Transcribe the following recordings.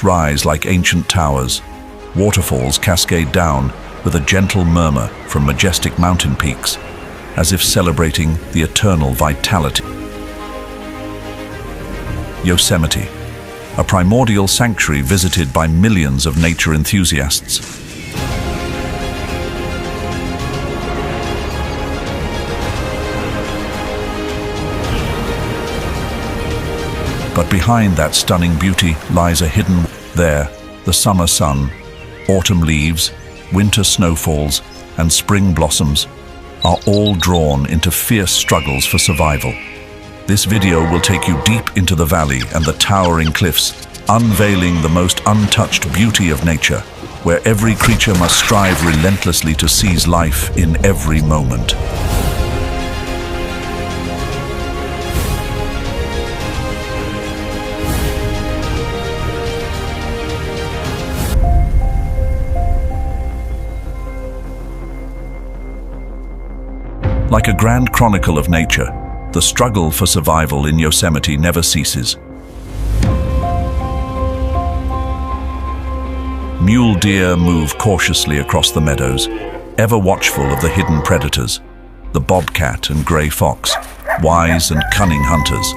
rise like ancient towers. Waterfalls cascade down with a gentle murmur from majestic mountain peaks, as if celebrating the eternal vitality. Yosemite, a primordial sanctuary visited by millions of nature enthusiasts. But behind that stunning beauty lies a hidden. There, the summer sun, autumn leaves, winter snowfalls, and spring blossoms are all drawn into fierce struggles for survival. This video will take you deep into the valley and the towering cliffs, unveiling the most untouched beauty of nature, where every creature must strive relentlessly to seize life in every moment. Like a grand chronicle of nature, the struggle for survival in Yosemite never ceases. Mule deer move cautiously across the meadows, ever watchful of the hidden predators. The bobcat and gray fox, wise and cunning hunters.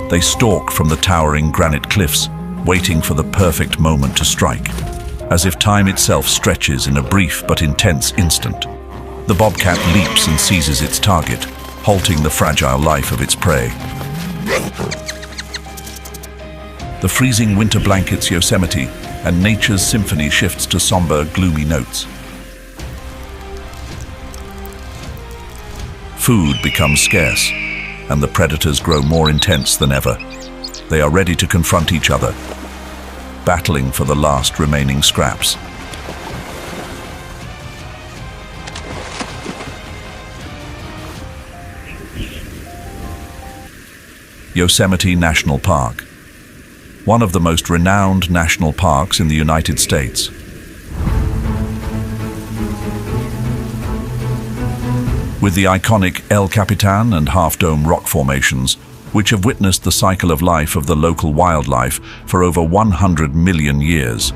They stalk from the towering granite cliffs, waiting for the perfect moment to strike, as if time itself stretches in a brief but intense instant. The bobcat leaps and seizes its target, halting the fragile life of its prey. The freezing winter blankets Yosemite, and nature's symphony shifts to somber, gloomy notes. Food becomes scarce, and the predators grow more intense than ever. They are ready to confront each other, battling for the last remaining scraps. Yosemite National Park, one of the most renowned national parks in the United States. With the iconic El Capitan and Half Dome rock formations, which have witnessed the cycle of life of the local wildlife for over 100 million years.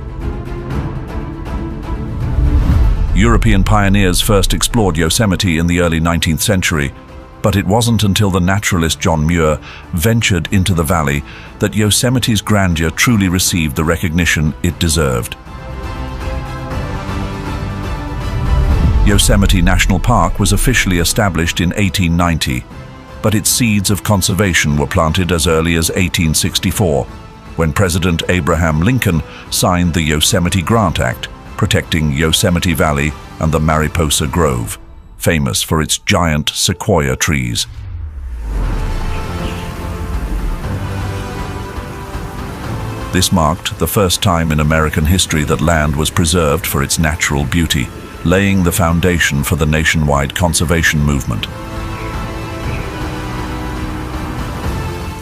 European pioneers first explored Yosemite in the early 19th century, but it wasn't until the naturalist John Muir ventured into the valley that Yosemite's grandeur truly received the recognition it deserved. Yosemite National Park was officially established in 1890, but its seeds of conservation were planted as early as 1864, when President Abraham Lincoln signed the Yosemite Grant Act, protecting Yosemite Valley and the Mariposa Grove, famous for its giant sequoia trees. This marked the first time in American history that land was preserved for its natural beauty, laying the foundation for the nationwide conservation movement.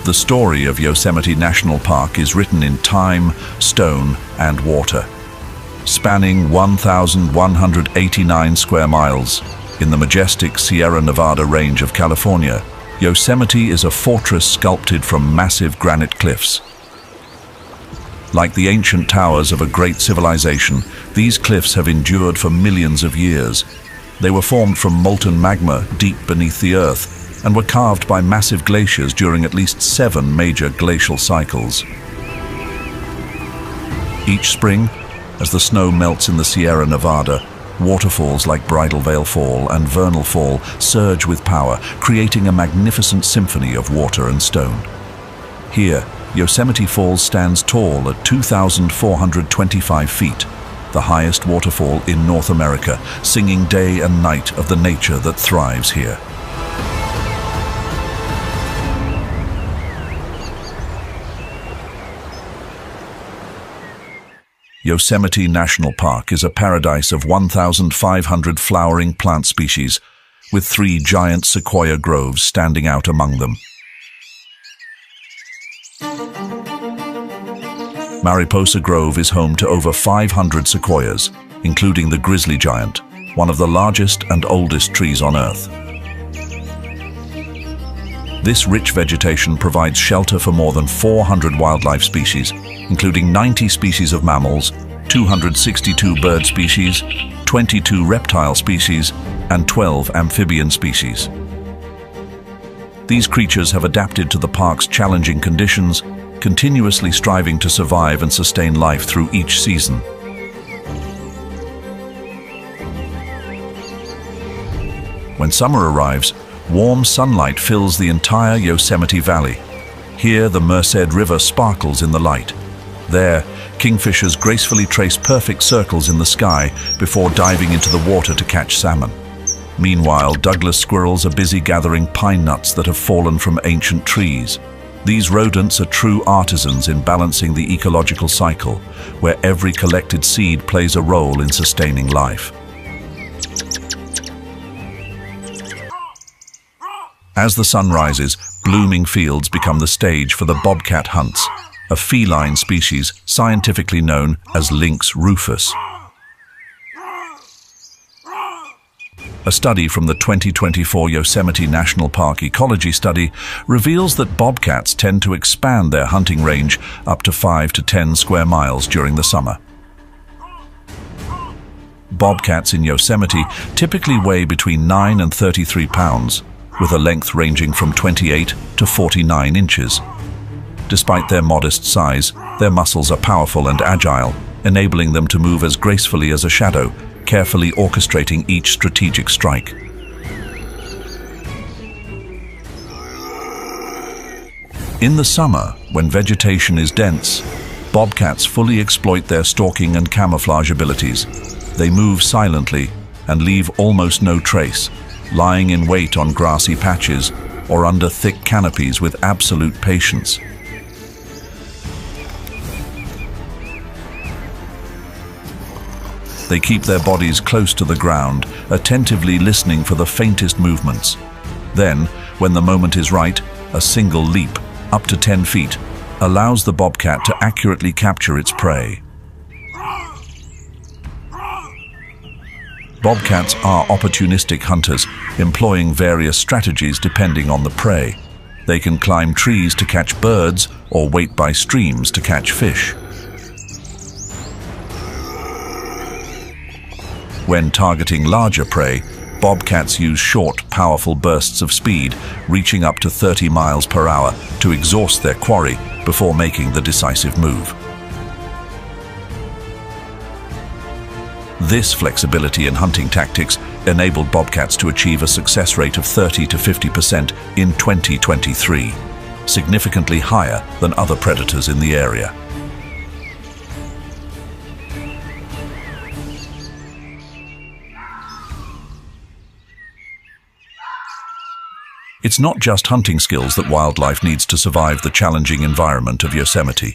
The story of Yosemite National Park is written in time, stone, and water. Spanning 1,189 square miles, in the majestic Sierra Nevada range of California, Yosemite is a fortress sculpted from massive granite cliffs. Like the ancient towers of a great civilization, these cliffs have endured for millions of years. They were formed from molten magma deep beneath the earth and were carved by massive glaciers during at least 7 major glacial cycles. Each spring, as the snow melts in the Sierra Nevada, waterfalls like Bridal Veil Fall and Vernal Fall surge with power, creating a magnificent symphony of water and stone. Here, Yosemite Falls stands tall at 2,425 feet, the highest waterfall in North America, singing day and night of the nature that thrives here. Yosemite National Park is a paradise of 1,500 flowering plant species, with 3 giant sequoia groves standing out among them. Mariposa Grove is home to over 500 sequoias, including the grizzly giant, one of the largest and oldest trees on Earth. This rich vegetation provides shelter for more than 400 wildlife species, including 90 species of mammals, 262 bird species, 22 reptile species, and 12 amphibian species. These creatures have adapted to the park's challenging conditions, continuously striving to survive and sustain life through each season. When summer arrives, warm sunlight fills the entire Yosemite Valley. Here, the Merced River sparkles in the light. There, kingfishers gracefully trace perfect circles in the sky before diving into the water to catch salmon. Meanwhile, Douglas squirrels are busy gathering pine nuts that have fallen from ancient trees. These rodents are true artisans in balancing the ecological cycle, where every collected seed plays a role in sustaining life. As the sun rises, blooming fields become the stage for the bobcat hunts, a feline species scientifically known as Lynx rufus. A study from the 2024 Yosemite National Park Ecology Study reveals that bobcats tend to expand their hunting range up to 5 to 10 square miles during the summer. Bobcats in Yosemite typically weigh between 9 and 33 pounds, with a length ranging from 28 to 49 inches. Despite their modest size, their muscles are powerful and agile, enabling them to move as gracefully as a shadow, carefully orchestrating each strategic strike. In the summer, when vegetation is dense, bobcats fully exploit their stalking and camouflage abilities. They move silently and leave almost no trace, lying in wait on grassy patches or under thick canopies with absolute patience. They keep their bodies close to the ground, attentively listening for the faintest movements. Then, when the moment is right, a single leap, up to 10 feet, allows the bobcat to accurately capture its prey. Bobcats are opportunistic hunters, employing various strategies depending on the prey. They can climb trees to catch birds or wait by streams to catch fish. When targeting larger prey, bobcats use short, powerful bursts of speed, reaching up to 30 miles per hour, to exhaust their quarry before making the decisive move. This flexibility in hunting tactics enabled bobcats to achieve a success rate of 30 to 50% in 2023, significantly higher than other predators in the area. It's not just hunting skills that wildlife needs to survive the challenging environment of Yosemite.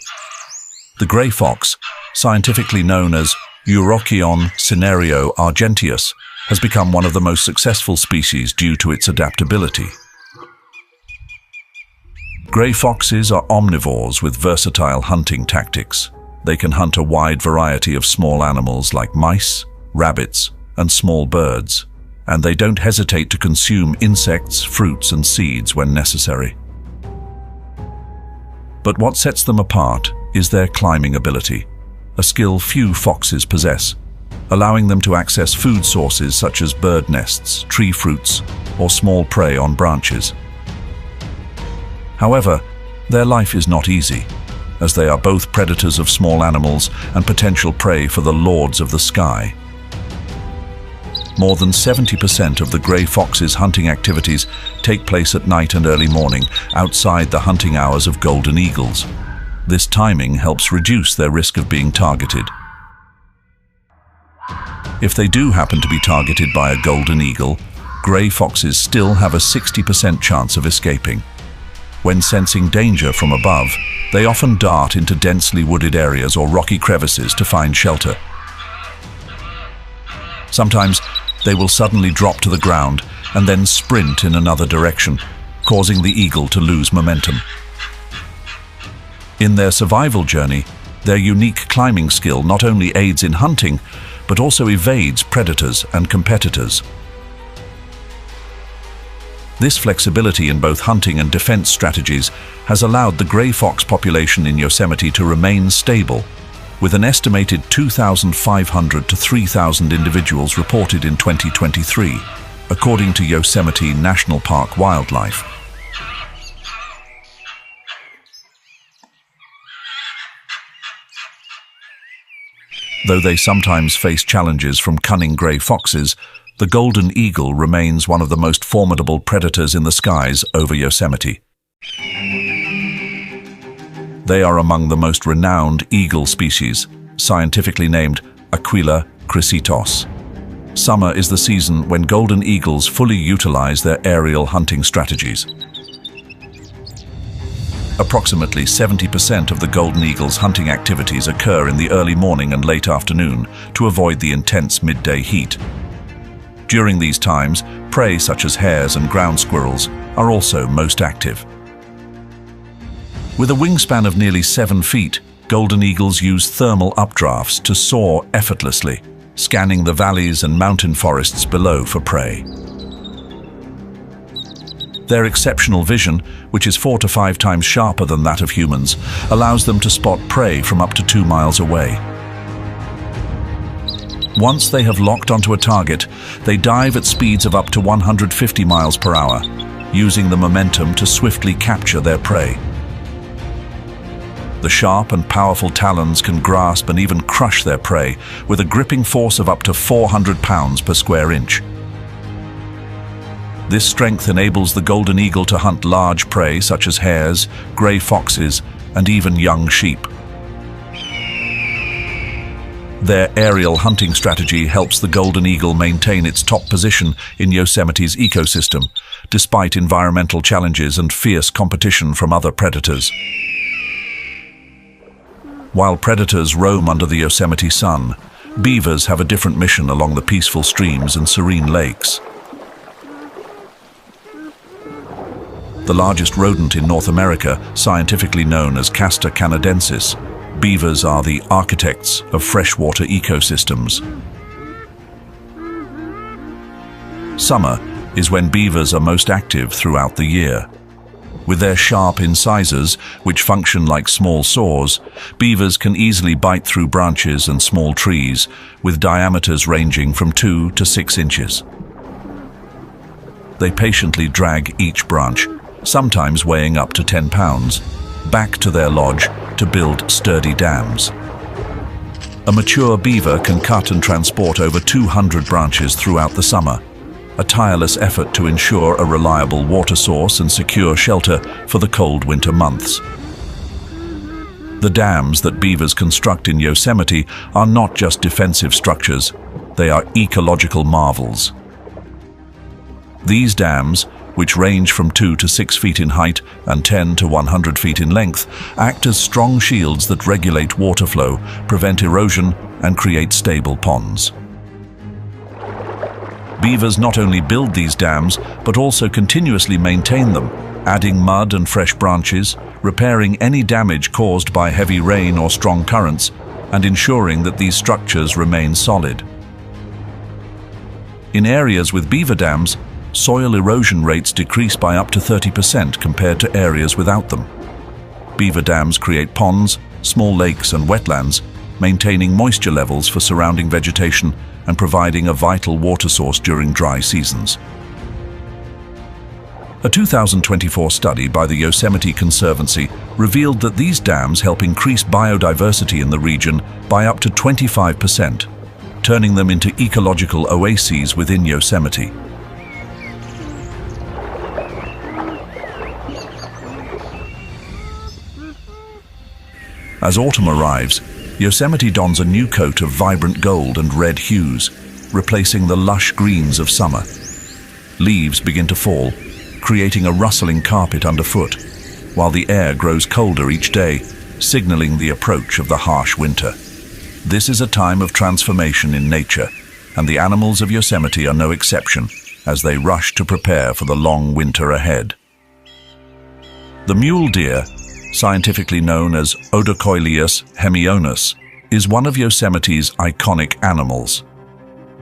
The gray fox, scientifically known as Eurocyon cinerio argenteus, has become one of the most successful species due to its adaptability. Gray foxes are omnivores with versatile hunting tactics. They can hunt a wide variety of small animals like mice, rabbits, and small birds, and they don't hesitate to consume insects, fruits, and seeds when necessary. But what sets them apart is their climbing ability, a skill few foxes possess, allowing them to access food sources such as bird nests, tree fruits, or small prey on branches. However, their life is not easy, as they are both predators of small animals and potential prey for the lords of the sky. More than 70% of the gray fox's hunting activities take place at night and early morning, outside the hunting hours of golden eagles. This timing helps reduce their risk of being targeted. If they do happen to be targeted by a golden eagle, gray foxes still have a 60% chance of escaping. When sensing danger from above, they often dart into densely wooded areas or rocky crevices to find shelter. Sometimes they will suddenly drop to the ground and then sprint in another direction, causing the eagle to lose momentum. In their survival journey, their unique climbing skill not only aids in hunting, but also evades predators and competitors. This flexibility in both hunting and defense strategies has allowed the gray fox population in Yosemite to remain stable, with an estimated 2,500 to 3,000 individuals reported in 2023, according to Yosemite National Park Wildlife. Though they sometimes face challenges from cunning gray foxes, the golden eagle remains one of the most formidable predators in the skies over Yosemite. They are among the most renowned eagle species, scientifically named Aquila chrysitos. Summer is the season when golden eagles fully utilize their aerial hunting strategies. Approximately 70% of the golden eagle's hunting activities occur in the early morning and late afternoon to avoid the intense midday heat. During these times, prey such as hares and ground squirrels are also most active. With a wingspan of nearly 7 feet, golden eagles use thermal updrafts to soar effortlessly, scanning the valleys and mountain forests below for prey. Their exceptional vision, which is 4 to 5 times sharper than that of humans, allows them to spot prey from up to 2 miles away. Once they have locked onto a target, they dive at speeds of up to 150 miles per hour, using the momentum to swiftly capture their prey. The sharp and powerful talons can grasp and even crush their prey with a gripping force of up to 400 pounds per square inch. This strength enables the golden eagle to hunt large prey such as hares, gray foxes, and even young sheep. Their aerial hunting strategy helps the golden eagle maintain its top position in Yosemite's ecosystem, despite environmental challenges and fierce competition from other predators. While predators roam under the Yosemite sun, beavers have a different mission along the peaceful streams and serene lakes. The largest rodent in North America, scientifically known as Castor canadensis, beavers are the architects of freshwater ecosystems. Summer is when beavers are most active throughout the year. With their sharp incisors, which function like small saws, beavers can easily bite through branches and small trees, with diameters ranging from 2 to 6 inches. They patiently drag each branch, sometimes weighing up to 10 pounds, back to their lodge to build sturdy dams. A mature beaver can cut and transport over 200 branches throughout the summer, a tireless effort to ensure a reliable water source and secure shelter for the cold winter months. The dams that beavers construct in Yosemite are not just defensive structures, they are ecological marvels. These dams, which range from 2 to 6 feet in height and 10 to 100 feet in length, act as strong shields that regulate water flow, prevent erosion, and create stable ponds. Beavers not only build these dams, but also continuously maintain them, adding mud and fresh branches, repairing any damage caused by heavy rain or strong currents, and ensuring that these structures remain solid. In areas with beaver dams, soil erosion rates decrease by up to 30% compared to areas without them. Beaver dams create ponds, small lakes and wetlands, maintaining moisture levels for surrounding vegetation and providing a vital water source during dry seasons. A 2024 study by the Yosemite Conservancy revealed that these dams help increase biodiversity in the region by up to 25%, turning them into ecological oases within Yosemite. As autumn arrives, Yosemite dons a new coat of vibrant gold and red hues, replacing the lush greens of summer. Leaves begin to fall, creating a rustling carpet underfoot, while the air grows colder each day, signaling the approach of the harsh winter. This is a time of transformation in nature, and the animals of Yosemite are no exception as they rush to prepare for the long winter ahead. The mule deer, scientifically known as Odocoileus hemionus, is one of Yosemite's iconic animals.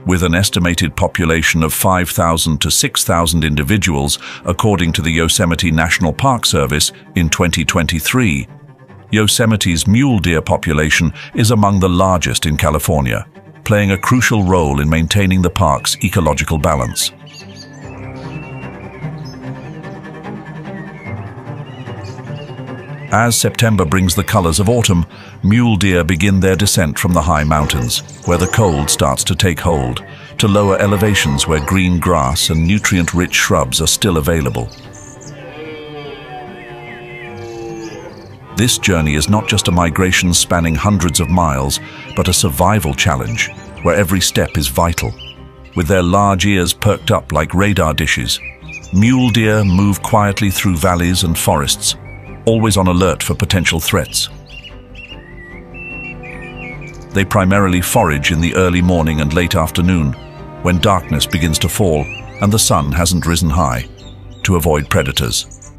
With an estimated population of 5,000 to 6,000 individuals, according to the Yosemite National Park Service in 2023, Yosemite's mule deer population is among the largest in California, playing a crucial role in maintaining the park's ecological balance. As September brings the colors of autumn, mule deer begin their descent from the high mountains, where the cold starts to take hold, to lower elevations where green grass and nutrient-rich shrubs are still available. This journey is not just a migration spanning hundreds of miles, but a survival challenge, where every step is vital. With their large ears perked up like radar dishes, mule deer move quietly through valleys and forests, always on alert for potential threats. They primarily forage in the early morning and late afternoon, when darkness begins to fall and the sun hasn't risen high, to avoid predators.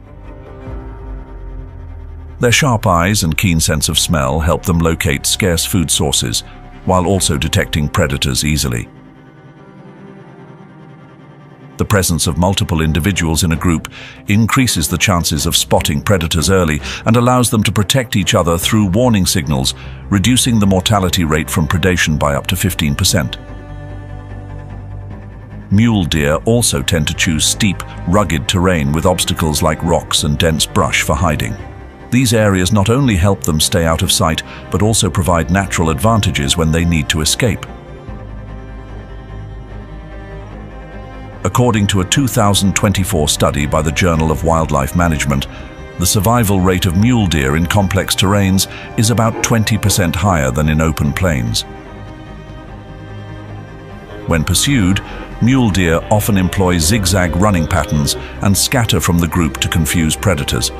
Their sharp eyes and keen sense of smell help them locate scarce food sources, while also detecting predators easily. The presence of multiple individuals in a group increases the chances of spotting predators early and allows them to protect each other through warning signals, reducing the mortality rate from predation by up to 15%. Mule deer also tend to choose steep, rugged terrain with obstacles like rocks and dense brush for hiding. These areas not only help them stay out of sight, but also provide natural advantages when they need to escape. According to a 2024 study by the Journal of Wildlife Management, the survival rate of mule deer in complex terrains is about 20% higher than in open plains. When pursued, mule deer often employ zigzag running patterns and scatter from the group to confuse predators,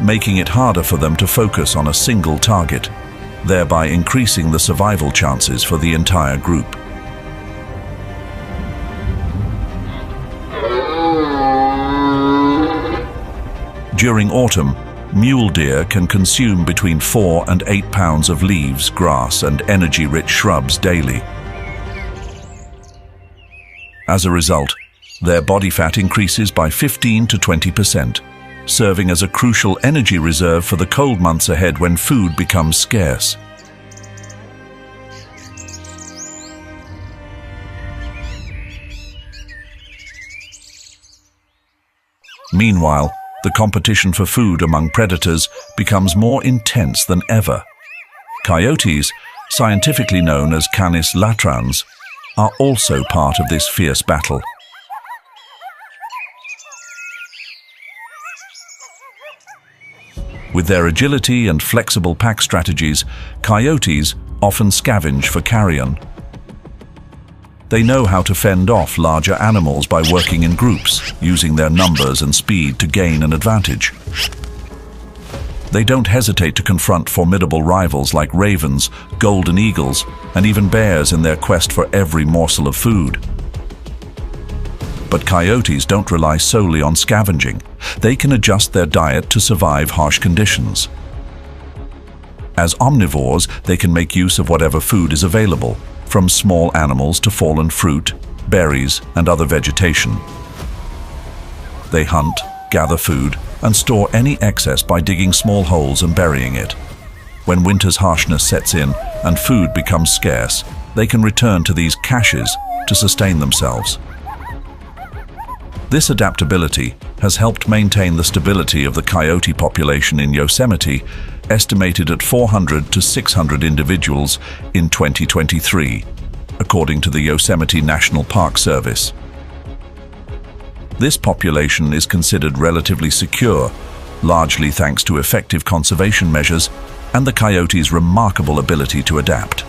making it harder for them to focus on a single target, thereby increasing the survival chances for the entire group. During autumn, mule deer can consume between 4 and 8 pounds of leaves, grass, and energy-rich shrubs daily. As a result, their body fat increases by 15 to 20%, serving as a crucial energy reserve for the cold months ahead when food becomes scarce. Meanwhile, the competition for food among predators becomes more intense than ever. Coyotes, scientifically known as Canis latrans, are also part of this fierce battle. With their agility and flexible pack strategies, coyotes often scavenge for carrion. They know how to fend off larger animals by working in groups, using their numbers and speed to gain an advantage. They don't hesitate to confront formidable rivals like ravens, golden eagles, and even bears in their quest for every morsel of food. But coyotes don't rely solely on scavenging. They can adjust their diet to survive harsh conditions. As omnivores, they can make use of whatever food is available, from small animals to fallen fruit, berries, and other vegetation. They hunt, gather food, and store any excess by digging small holes and burying it. When winter's harshness sets in and food becomes scarce, they can return to these caches to sustain themselves. This adaptability has helped maintain the stability of the coyote population in Yosemite, estimated at 400 to 600 individuals in 2023, according to the Yosemite National Park Service. This population is considered relatively secure, largely thanks to effective conservation measures and the coyote's remarkable ability to adapt.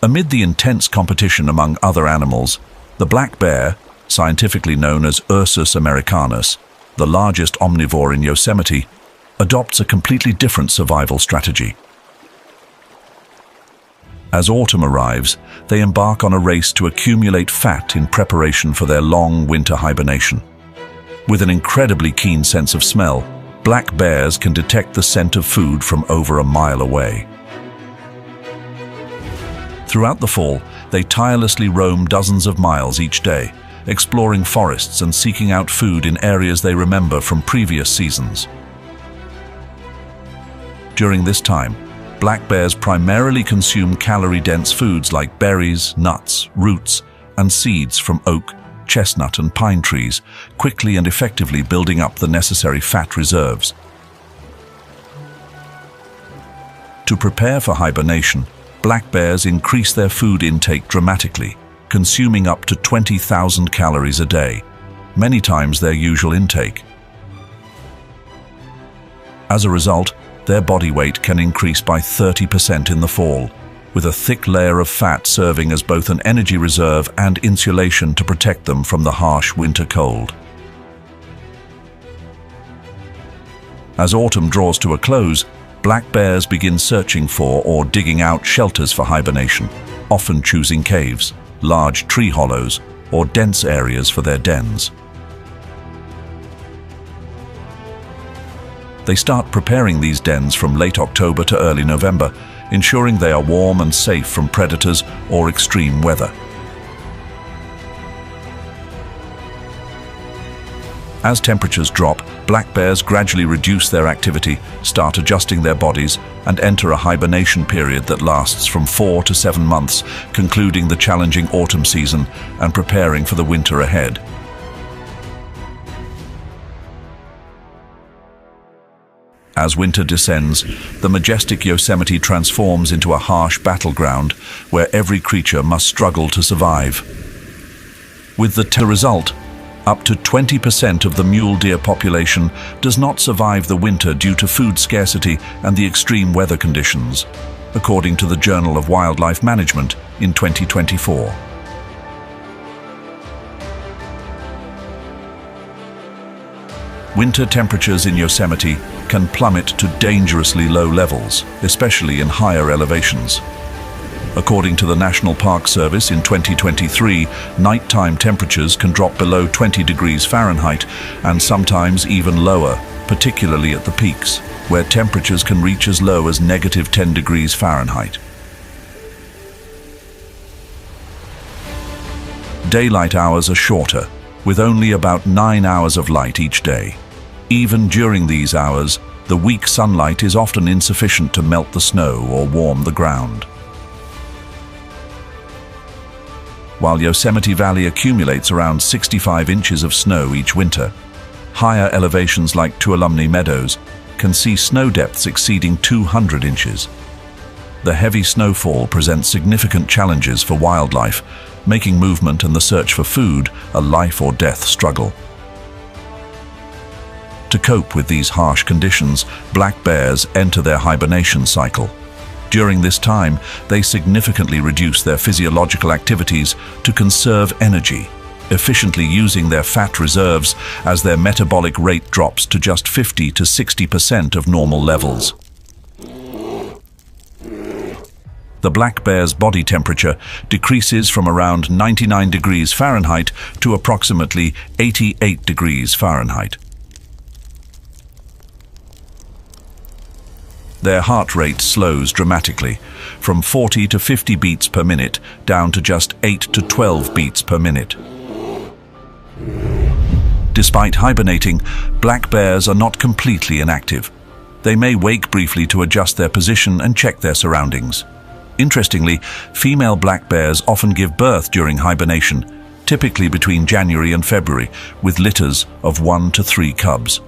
Amid the intense competition among other animals, the black bear, scientifically known as Ursus americanus, the largest omnivore in Yosemite, adopts a completely different survival strategy. As autumn arrives, they embark on a race to accumulate fat in preparation for their long winter hibernation. With an incredibly keen sense of smell, black bears can detect the scent of food from over a mile away. Throughout the fall, they tirelessly roam dozens of miles each day, exploring forests and seeking out food in areas they remember from previous seasons. During this time, black bears primarily consume calorie-dense foods like berries, nuts, roots, and seeds from oak, chestnut, and pine trees, quickly and effectively building up the necessary fat reserves. To prepare for hibernation, black bears increase their food intake dramatically, consuming up to 20,000 calories a day, many times their usual intake. As a result, their body weight can increase by 30% in the fall, with a thick layer of fat serving as both an energy reserve and insulation to protect them from the harsh winter cold. As autumn draws to a close, black bears begin searching for or digging out shelters for hibernation, often choosing caves, large tree hollows, or dense areas for their dens. They start preparing these dens from late October to early November, ensuring they are warm and safe from predators or extreme weather. As temperatures drop, black bears gradually reduce their activity, start adjusting their bodies, and enter a hibernation period that lasts from 4 to 7 months, concluding the challenging autumn season and preparing for the winter ahead. As winter descends, the majestic Yosemite transforms into a harsh battleground where every creature must struggle to survive. With the result, up to 20% of the mule deer population does not survive the winter due to food scarcity and the extreme weather conditions, according to the Journal of Wildlife Management in 2024. Winter temperatures in Yosemite can plummet to dangerously low levels, especially in higher elevations. According to the National Park Service in 2023, nighttime temperatures can drop below 20 degrees Fahrenheit and sometimes even lower, particularly at the peaks, where temperatures can reach as low as -10 degrees Fahrenheit. Daylight hours are shorter, with only about 9 hours of light each day. Even during these hours, the weak sunlight is often insufficient to melt the snow or warm the ground. While Yosemite Valley accumulates around 65 inches of snow each winter, higher elevations like Tuolumne Meadows can see snow depths exceeding 200 inches. The heavy snowfall presents significant challenges for wildlife, making movement and the search for food a life or death struggle. To cope with these harsh conditions, black bears enter their hibernation cycle. During this time, they significantly reduce their physiological activities to conserve energy, efficiently using their fat reserves as their metabolic rate drops to just 50 to 60% of normal levels. The black bear's body temperature decreases from around 99 degrees Fahrenheit to approximately 88 degrees Fahrenheit. Their heart rate slows dramatically, from 40 to 50 beats per minute down to just 8 to 12 beats per minute. Despite hibernating, black bears are not completely inactive. They may wake briefly to adjust their position and check their surroundings. Interestingly, female black bears often give birth during hibernation, typically between January and February, with litters of 1 to 3 cubs.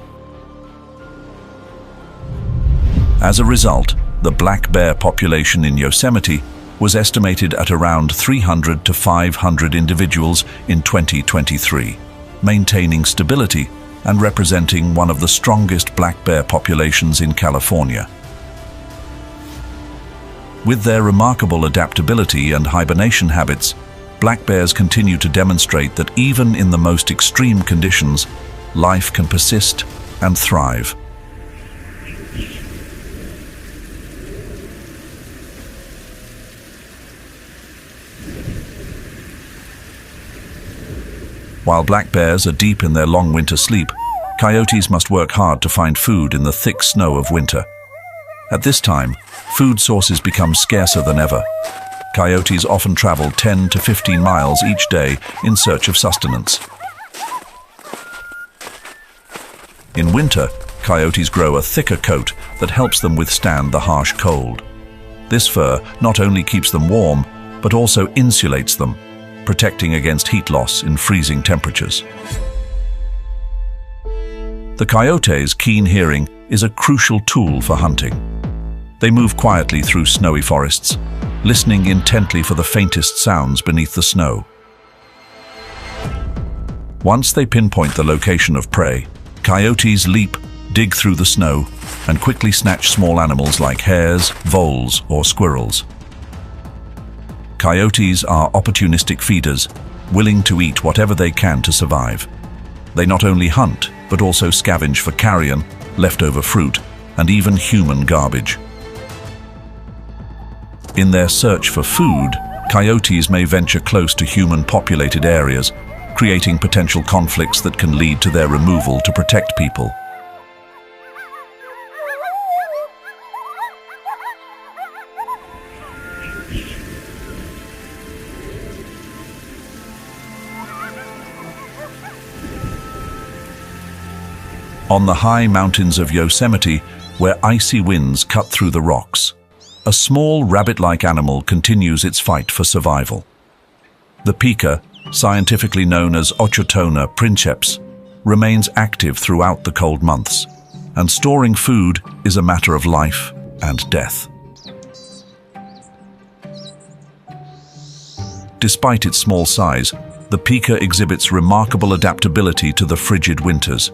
As a result, the black bear population in Yosemite was estimated at around 300 to 500 individuals in 2023, maintaining stability and representing one of the strongest black bear populations in California. With their remarkable adaptability and hibernation habits, black bears continue to demonstrate that even in the most extreme conditions, life can persist and thrive. While black bears are deep in their long winter sleep, Coyotes must work hard to find food in the thick snow of winter. At this time, food sources become scarcer than ever. Coyotes often travel 10 to 15 miles each day in search of sustenance. In winter, coyotes grow a thicker coat that helps them withstand the harsh cold. This fur not only keeps them warm, but also insulates them, protecting against heat loss in freezing temperatures. The coyote's keen hearing is a crucial tool for hunting. They move quietly through snowy forests, listening intently for the faintest sounds beneath the snow. Once they pinpoint the location of prey, coyotes leap, dig through the snow, and quickly snatch small animals like hares, voles, or squirrels. Coyotes are opportunistic feeders, willing to eat whatever they can to survive. They not only hunt, but also scavenge for carrion, leftover fruit, and even human garbage. In their search for food, coyotes may venture close to human-populated areas, creating potential conflicts that can lead to their removal to protect people. On the high mountains of Yosemite, where icy winds cut through the rocks, a small rabbit-like animal continues its fight for survival. The pika, scientifically known as Ochotona princeps, remains active throughout the cold months, and storing food is a matter of life and death. Despite its small size, the pika exhibits remarkable adaptability to the frigid winters.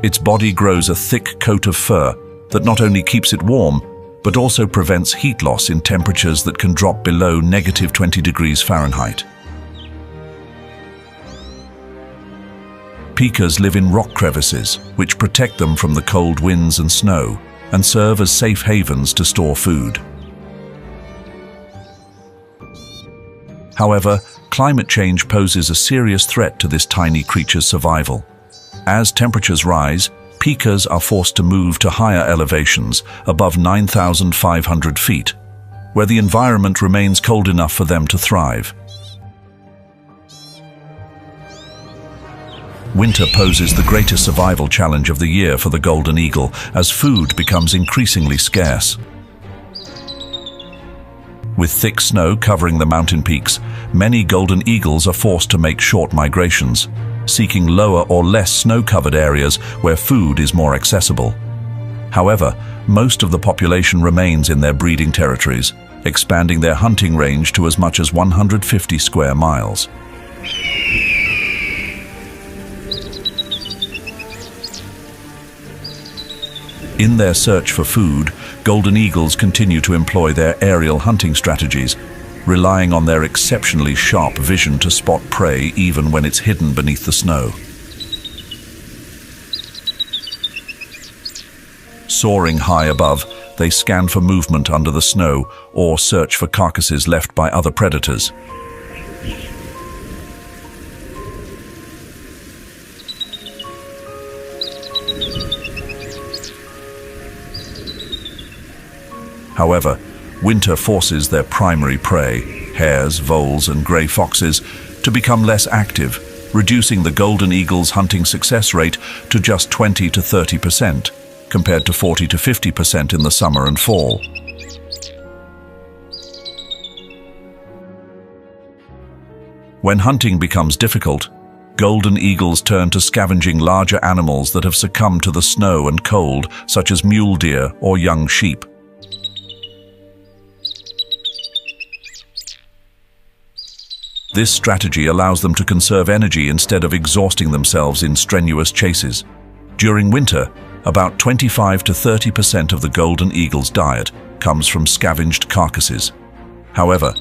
Its body grows a thick coat of fur that not only keeps it warm, but also prevents heat loss in temperatures that can drop below -20 degrees Fahrenheit. Pikas live in rock crevices, which protect them from the cold winds and snow, and serve as safe havens to store food. However, climate change poses a serious threat to this tiny creature's survival. As temperatures rise, pikas are forced to move to higher elevations above 9,500 feet, where the environment remains cold enough for them to thrive. Winter poses the greatest survival challenge of the year for the golden eagle, as food becomes increasingly scarce. With thick snow covering the mountain peaks, many golden eagles are forced to make short migrations, seeking lower or less snow-covered areas where food is more accessible. However, most of the population remains in their breeding territories, expanding their hunting range to as much as 150 square miles. In their search for food, golden eagles continue to employ their aerial hunting strategies, relying on their exceptionally sharp vision to spot prey even when it's hidden beneath the snow. Soaring high above, they scan for movement under the snow or search for carcasses left by other predators. However, winter forces their primary prey, hares, voles, and gray foxes, to become less active, reducing the golden eagle's hunting success rate to just 20 to 30%, compared to 40 to 50% in the summer and fall. When hunting becomes difficult, golden eagles turn to scavenging larger animals that have succumbed to the snow and cold, such as mule deer or young sheep. This strategy allows them to conserve energy instead of exhausting themselves in strenuous chases. During winter, about 25 to 30% of the golden eagle's diet comes from scavenged carcasses. However,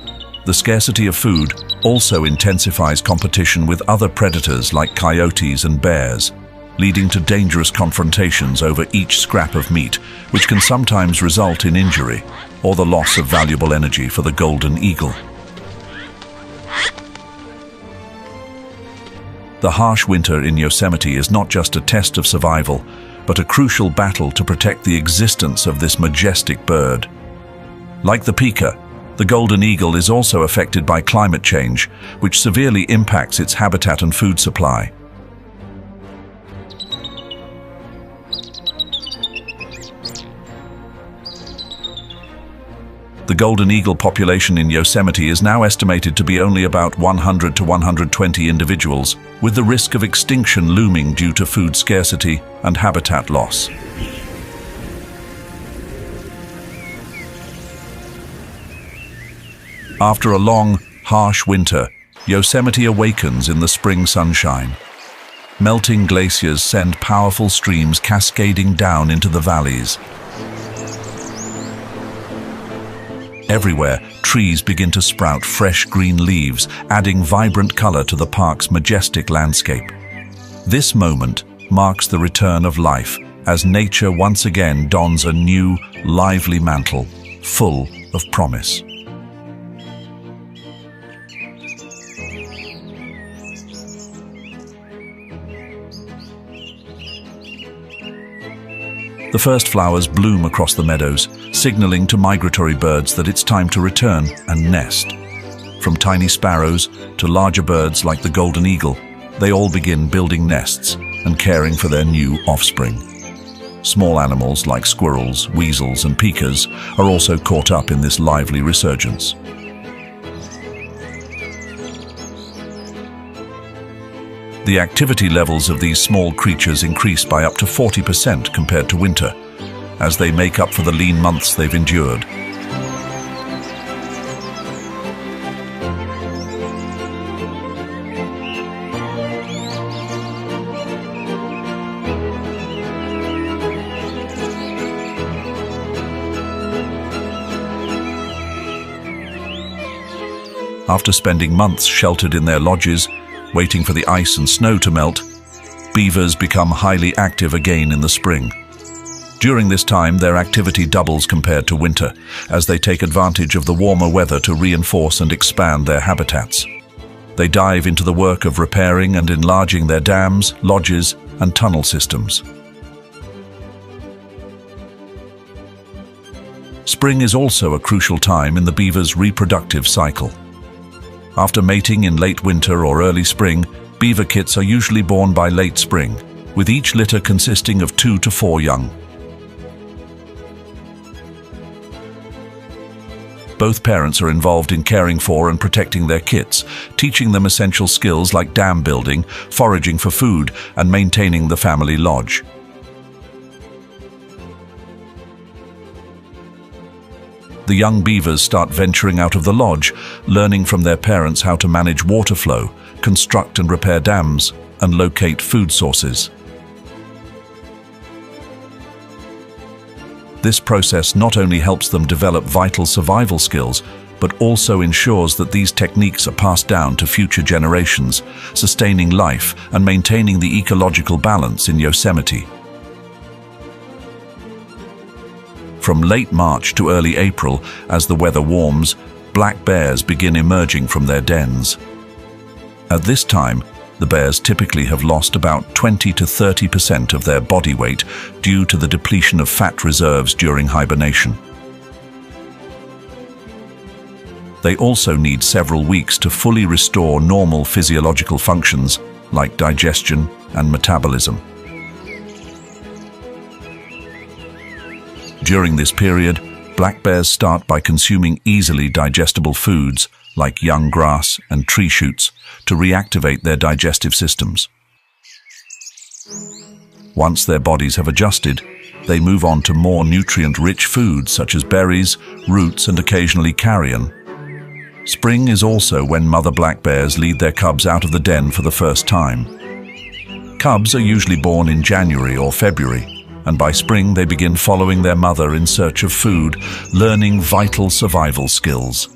the scarcity of food also intensifies competition with other predators like coyotes and bears, leading to dangerous confrontations over each scrap of meat, which can sometimes result in injury or the loss of valuable energy for the golden eagle. The harsh winter in Yosemite is not just a test of survival, but a crucial battle to protect the existence of this majestic bird. Like the pika, the golden eagle is also affected by climate change, which severely impacts its habitat and food supply. The golden eagle population in Yosemite is now estimated to be only about 100 to 120 individuals, with the risk of extinction looming due to food scarcity and habitat loss. After a long, harsh winter, Yosemite awakens in the spring sunshine. Melting glaciers send powerful streams cascading down into the valleys. Everywhere, trees begin to sprout fresh green leaves, adding vibrant color to the park's majestic landscape. This moment marks the return of life, as nature once again dons a new, lively mantle, full of promise. The first flowers bloom across the meadows, signaling to migratory birds that it's time to return and nest. From tiny sparrows to larger birds like the golden eagle, they all begin building nests and caring for their new offspring. Small animals like squirrels, weasels, and pikas are also caught up in this lively resurgence. The activity levels of these small creatures increase by up to 40% compared to winter, as they make up for the lean months they've endured. After spending months sheltered in their lodges, waiting for the ice and snow to melt, beavers become highly active again in the spring. During this time, their activity doubles compared to winter, as they take advantage of the warmer weather to reinforce and expand their habitats. They dive into the work of repairing and enlarging their dams, lodges, and tunnel systems. Spring is also a crucial time in the beaver's reproductive cycle. After mating in late winter or early spring, beaver kits are usually born by late spring, with each litter consisting of 2 to 4 young. Both parents are involved in caring for and protecting their kits, teaching them essential skills like dam building, foraging for food, and maintaining the family lodge. The young beavers start venturing out of the lodge, learning from their parents how to manage water flow, construct and repair dams, and locate food sources. This process not only helps them develop vital survival skills, but also ensures that these techniques are passed down to future generations, sustaining life and maintaining the ecological balance in Yosemite. From late March to early April, as the weather warms, black bears begin emerging from their dens. At this time, the bears typically have lost about 20 to 30% of their body weight due to the depletion of fat reserves during hibernation. They also need several weeks to fully restore normal physiological functions like digestion and metabolism. During this period, black bears start by consuming easily digestible foods like young grass and tree shoots to reactivate their digestive systems. Once their bodies have adjusted, they move on to more nutrient-rich foods such as berries, roots, and occasionally carrion. Spring is also when mother black bears lead their cubs out of the den for the first time. Cubs are usually born in January or February, and by spring they begin following their mother in search of food, learning vital survival skills.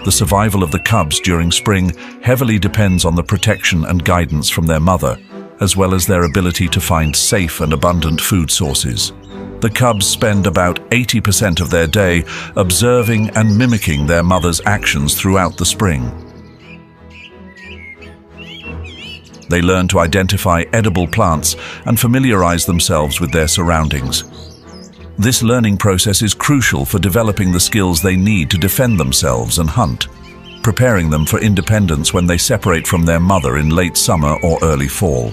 The survival of the cubs during spring heavily depends on the protection and guidance from their mother, as well as their ability to find safe and abundant food sources. The cubs spend about 80% of their day observing and mimicking their mother's actions throughout the spring. They learn to identify edible plants and familiarize themselves with their surroundings. This learning process is crucial for developing the skills they need to defend themselves and hunt, preparing them for independence when they separate from their mother in late summer or early fall.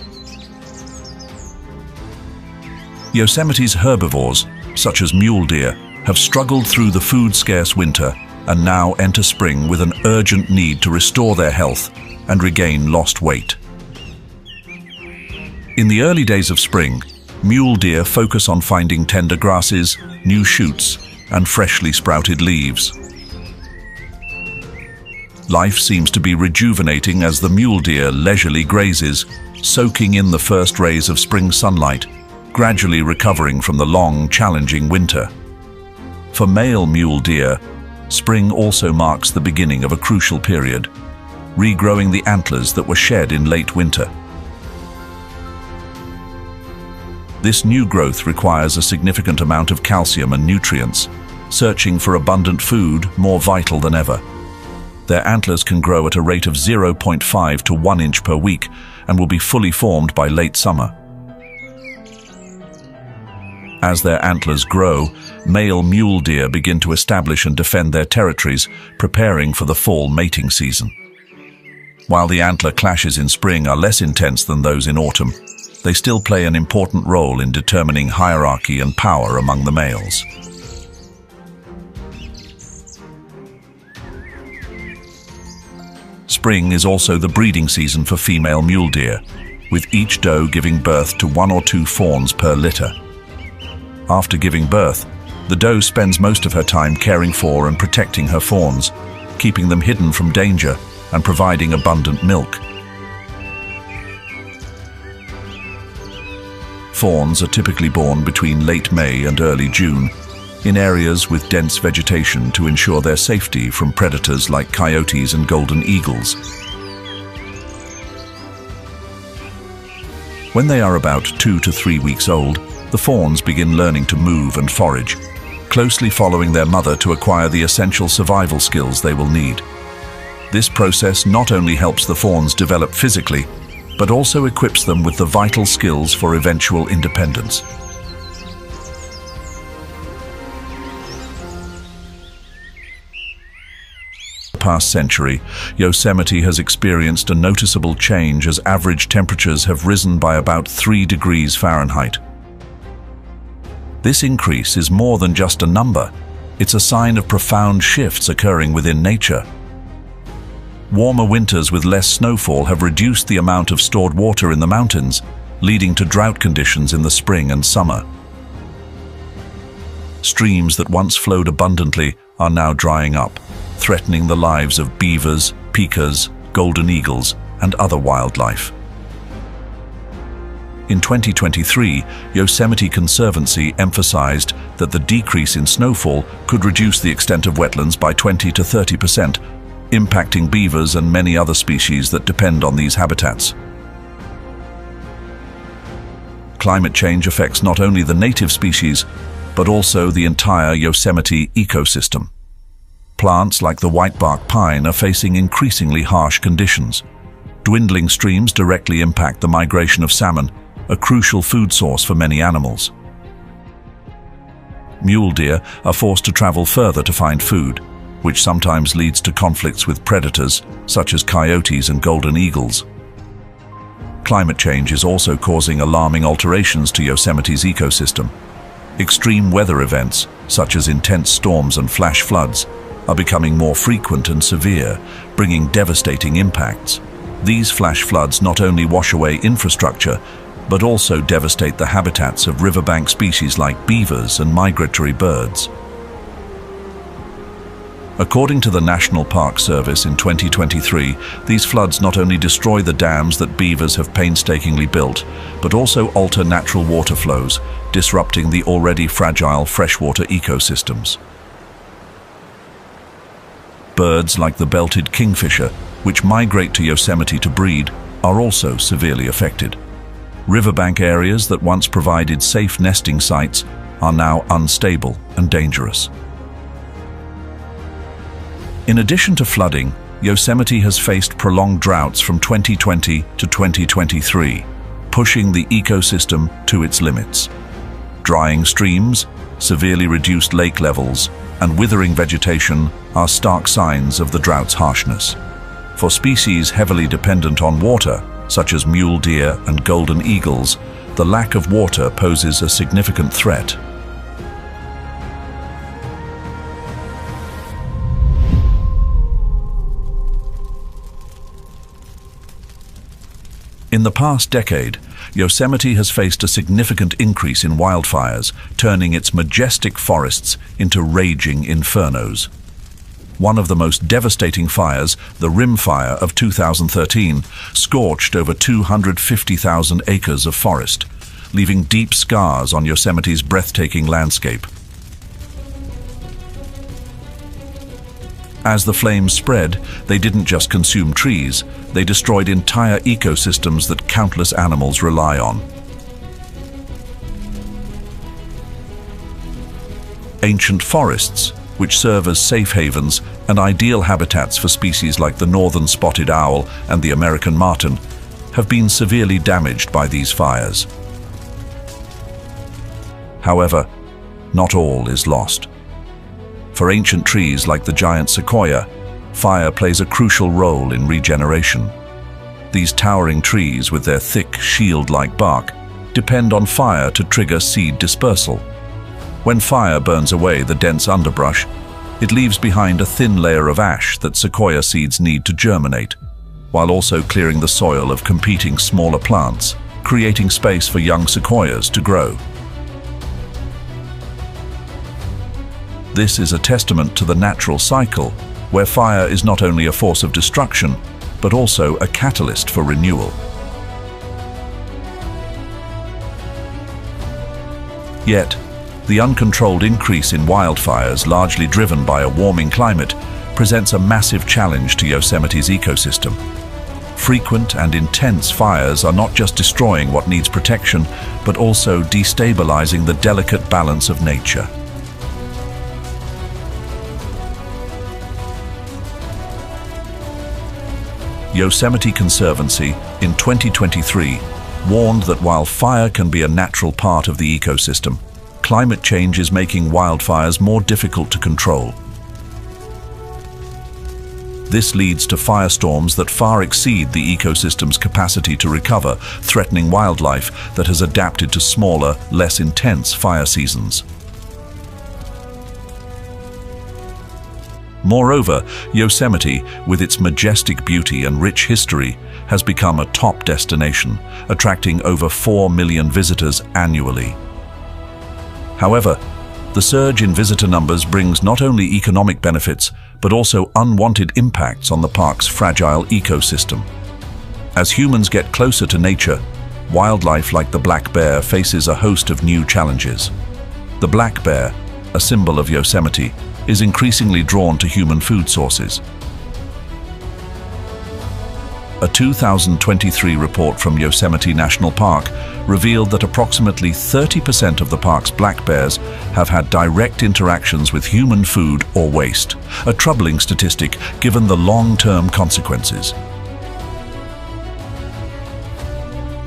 Yosemite's herbivores, such as mule deer, have struggled through the food-scarce winter and now enter spring with an urgent need to restore their health and regain lost weight. In the early days of spring, mule deer focus on finding tender grasses, new shoots, and freshly sprouted leaves. Life seems to be rejuvenating as the mule deer leisurely grazes, soaking in the first rays of spring sunlight, gradually recovering from the long, challenging winter. For male mule deer, spring also marks the beginning of a crucial period, regrowing the antlers that were shed in late winter. This new growth requires a significant amount of calcium and nutrients, searching for abundant food more vital than ever. Their antlers can grow at a rate of 0.5 to 1 inch per week and will be fully formed by late summer. As their antlers grow, male mule deer begin to establish and defend their territories, preparing for the fall mating season. While the antler clashes in spring are less intense than those in autumn, they still play an important role in determining hierarchy and power among the males. Spring is also the breeding season for female mule deer, with each doe giving birth to 1 or 2 fawns per litter. After giving birth, the doe spends most of her time caring for and protecting her fawns, keeping them hidden from danger and providing abundant milk. Fawns are typically born between late May and early June, in areas with dense vegetation to ensure their safety from predators like coyotes and golden eagles. When they are about 2 to 3 weeks old, the fawns begin learning to move and forage, closely following their mother to acquire the essential survival skills they will need. This process not only helps the fawns develop physically, but also equips them with the vital skills for eventual independence. The past century, Yosemite has experienced a noticeable change as average temperatures have risen by about 3 degrees Fahrenheit. This increase is more than just a number. It's a sign of profound shifts occurring within nature. Warmer winters with less snowfall have reduced the amount of stored water in the mountains, leading to drought conditions in the spring and summer. Streams that once flowed abundantly are now drying up, threatening the lives of beavers, pikas, golden eagles, and other wildlife. In 2023, Yosemite Conservancy emphasized that the decrease in snowfall could reduce the extent of wetlands by 20 to 30%, impacting beavers and many other species that depend on these habitats. Climate change affects not only the native species, but also the entire Yosemite ecosystem. Plants like the whitebark pine are facing increasingly harsh conditions. Dwindling streams directly impact the migration of salmon, a crucial food source for many animals. Mule deer are forced to travel further to find food, which sometimes leads to conflicts with predators such as coyotes and golden eagles. Climate change is also causing alarming alterations to Yosemite's ecosystem. Extreme weather events, such as intense storms and flash floods, are becoming more frequent and severe, bringing devastating impacts. These flash floods not only wash away infrastructure, but also devastate the habitats of riverbank species like beavers and migratory birds. According to the National Park Service in 2023, these floods not only destroy the dams that beavers have painstakingly built, but also alter natural water flows, disrupting the already fragile freshwater ecosystems. Birds like the belted kingfisher, which migrate to Yosemite to breed, are also severely affected. Riverbank areas that once provided safe nesting sites are now unstable and dangerous. In addition to flooding, Yosemite has faced prolonged droughts from 2020 to 2023, pushing the ecosystem to its limits. Drying streams, severely reduced lake levels, and withering vegetation are stark signs of the drought's harshness. For species heavily dependent on water, such as mule deer and golden eagles, the lack of water poses a significant threat. In the past decade, Yosemite has faced a significant increase in wildfires, turning its majestic forests into raging infernos. One of the most devastating fires, the Rim Fire of 2013, scorched over 250,000 acres of forest, leaving deep scars on Yosemite's breathtaking landscape. As the flames spread, they didn't just consume trees, they destroyed entire ecosystems that countless animals rely on. Ancient forests, which serve as safe havens and ideal habitats for species like the northern spotted owl and the American marten, have been severely damaged by these fires. However, not all is lost. For ancient trees like the giant sequoia, fire plays a crucial role in regeneration. These towering trees, with their thick, shield-like bark, depend on fire to trigger seed dispersal. When fire burns away the dense underbrush, it leaves behind a thin layer of ash that sequoia seeds need to germinate, while also clearing the soil of competing smaller plants, creating space for young sequoias to grow. This is a testament to the natural cycle, where fire is not only a force of destruction, but also a catalyst for renewal. Yet, the uncontrolled increase in wildfires, largely driven by a warming climate, presents a massive challenge to Yosemite's ecosystem. Frequent and intense fires are not just destroying what needs protection, but also destabilizing the delicate balance of nature. Yosemite Conservancy, in 2023, warned that while fire can be a natural part of the ecosystem, climate change is making wildfires more difficult to control. This leads to firestorms that far exceed the ecosystem's capacity to recover, threatening wildlife that has adapted to smaller, less intense fire seasons. Moreover, Yosemite, with its majestic beauty and rich history, has become a top destination, attracting over 4 million visitors annually. However, the surge in visitor numbers brings not only economic benefits, but also unwanted impacts on the park's fragile ecosystem. As humans get closer to nature, wildlife like the black bear faces a host of new challenges. The black bear, a symbol of Yosemite, is increasingly drawn to human food sources. A 2023 report from Yosemite National Park revealed that approximately 30% of the park's black bears have had direct interactions with human food or waste, a troubling statistic given the long-term consequences.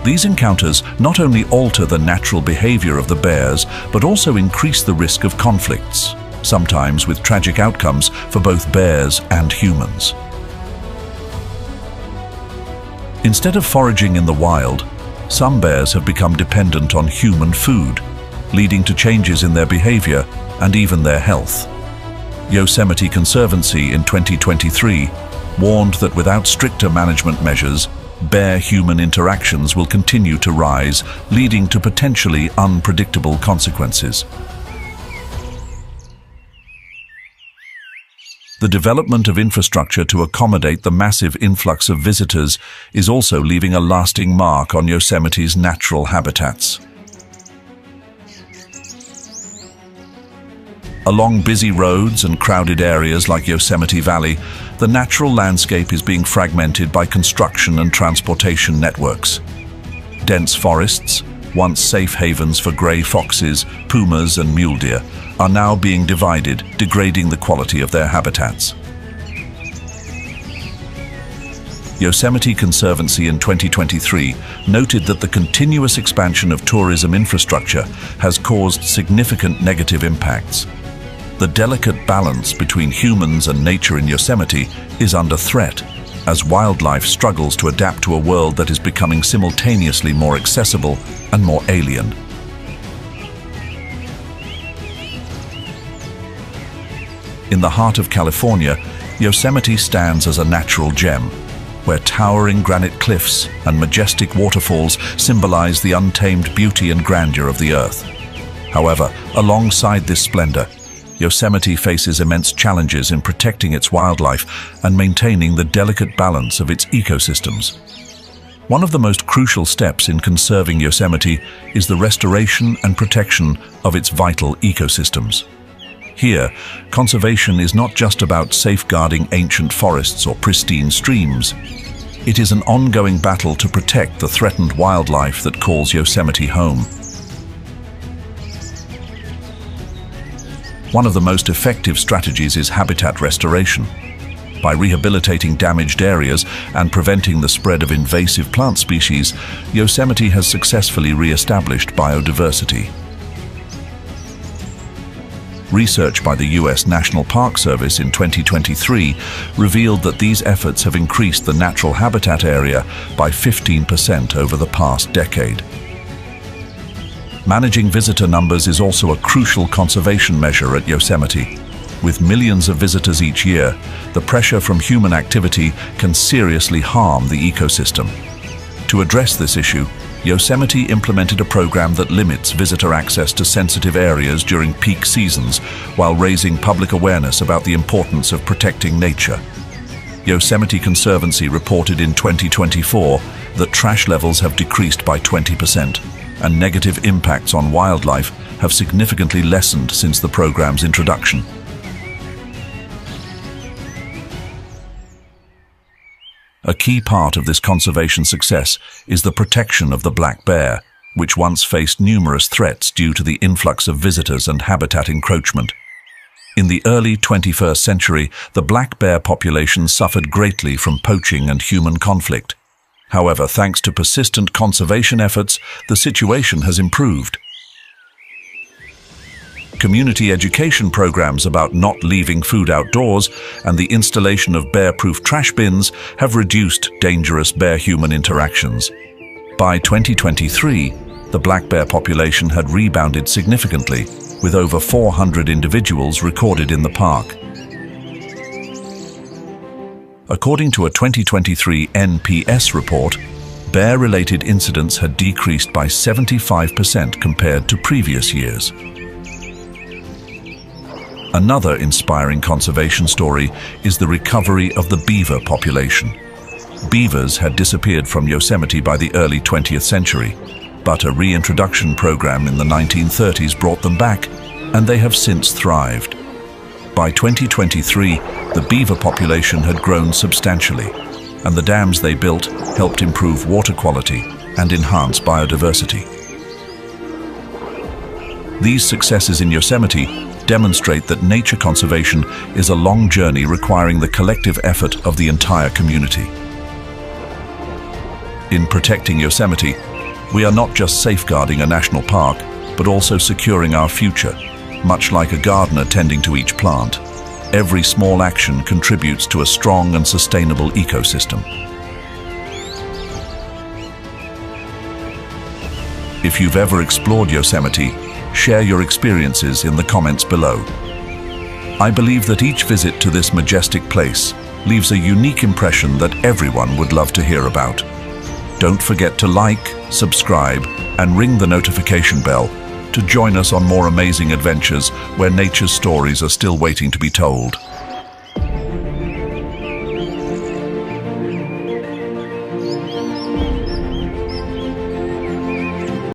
These encounters not only alter the natural behavior of the bears, but also increase the risk of conflicts, sometimes with tragic outcomes for both bears and humans. Instead of foraging in the wild, some bears have become dependent on human food, leading to changes in their behavior and even their health. Yosemite Conservancy in 2023 warned that without stricter management measures, bear-human interactions will continue to rise, leading to potentially unpredictable consequences. The development of infrastructure to accommodate the massive influx of visitors is also leaving a lasting mark on Yosemite's natural habitats. Along busy roads and crowded areas like Yosemite Valley, the natural landscape is being fragmented by construction and transportation networks. Dense forests, once safe havens for gray foxes, pumas and mule deer, are now being divided, degrading the quality of their habitats. Yosemite Conservancy in 2023 noted that the continuous expansion of tourism infrastructure has caused significant negative impacts. The delicate balance between humans and nature in Yosemite is under threat, as wildlife struggles to adapt to a world that is becoming simultaneously more accessible and more alien. In the heart of California, Yosemite stands as a natural gem, where towering granite cliffs and majestic waterfalls symbolize the untamed beauty and grandeur of the Earth. However, alongside this splendor, Yosemite faces immense challenges in protecting its wildlife and maintaining the delicate balance of its ecosystems. One of the most crucial steps in conserving Yosemite is the restoration and protection of its vital ecosystems. Here, conservation is not just about safeguarding ancient forests or pristine streams. It is an ongoing battle to protect the threatened wildlife that calls Yosemite home. One of the most effective strategies is habitat restoration. By rehabilitating damaged areas and preventing the spread of invasive plant species, Yosemite has successfully re-established biodiversity. Research by the U.S. National Park Service in 2023 revealed that these efforts have increased the natural habitat area by 15% over the past decade. Managing visitor numbers is also a crucial conservation measure at Yosemite. With millions of visitors each year, the pressure from human activity can seriously harm the ecosystem. To address this issue, Yosemite implemented a program that limits visitor access to sensitive areas during peak seasons while raising public awareness about the importance of protecting nature. Yosemite Conservancy reported in 2024 that trash levels have decreased by 20%, and negative impacts on wildlife have significantly lessened since the program's introduction. A key part of this conservation success is the protection of the black bear, which once faced numerous threats due to the influx of visitors and habitat encroachment. In the early 21st century, the black bear population suffered greatly from poaching and human conflict. However, thanks to persistent conservation efforts, the situation has improved. Community education programs about not leaving food outdoors and the installation of bear-proof trash bins have reduced dangerous bear-human interactions. By 2023, the black bear population had rebounded significantly, with over 400 individuals recorded in the park. According to a 2023 NPS report, bear-related incidents had decreased by 75% compared to previous years. Another inspiring conservation story is the recovery of the beaver population. Beavers had disappeared from Yosemite by the early 20th century, but a reintroduction program in the 1930s brought them back, and they have since thrived. By 2023, the beaver population had grown substantially, and the dams they built helped improve water quality and enhance biodiversity. These successes in Yosemite demonstrate that nature conservation is a long journey requiring the collective effort of the entire community. In protecting Yosemite, we are not just safeguarding a national park, but also securing our future. Much like a gardener tending to each plant, every small action contributes to a strong and sustainable ecosystem. If you've ever explored Yosemite, share your experiences in the comments below. I believe that each visit to this majestic place leaves a unique impression that everyone would love to hear about. Don't forget to like, subscribe, and ring the notification bell to join us on more amazing adventures where nature's stories are still waiting to be told.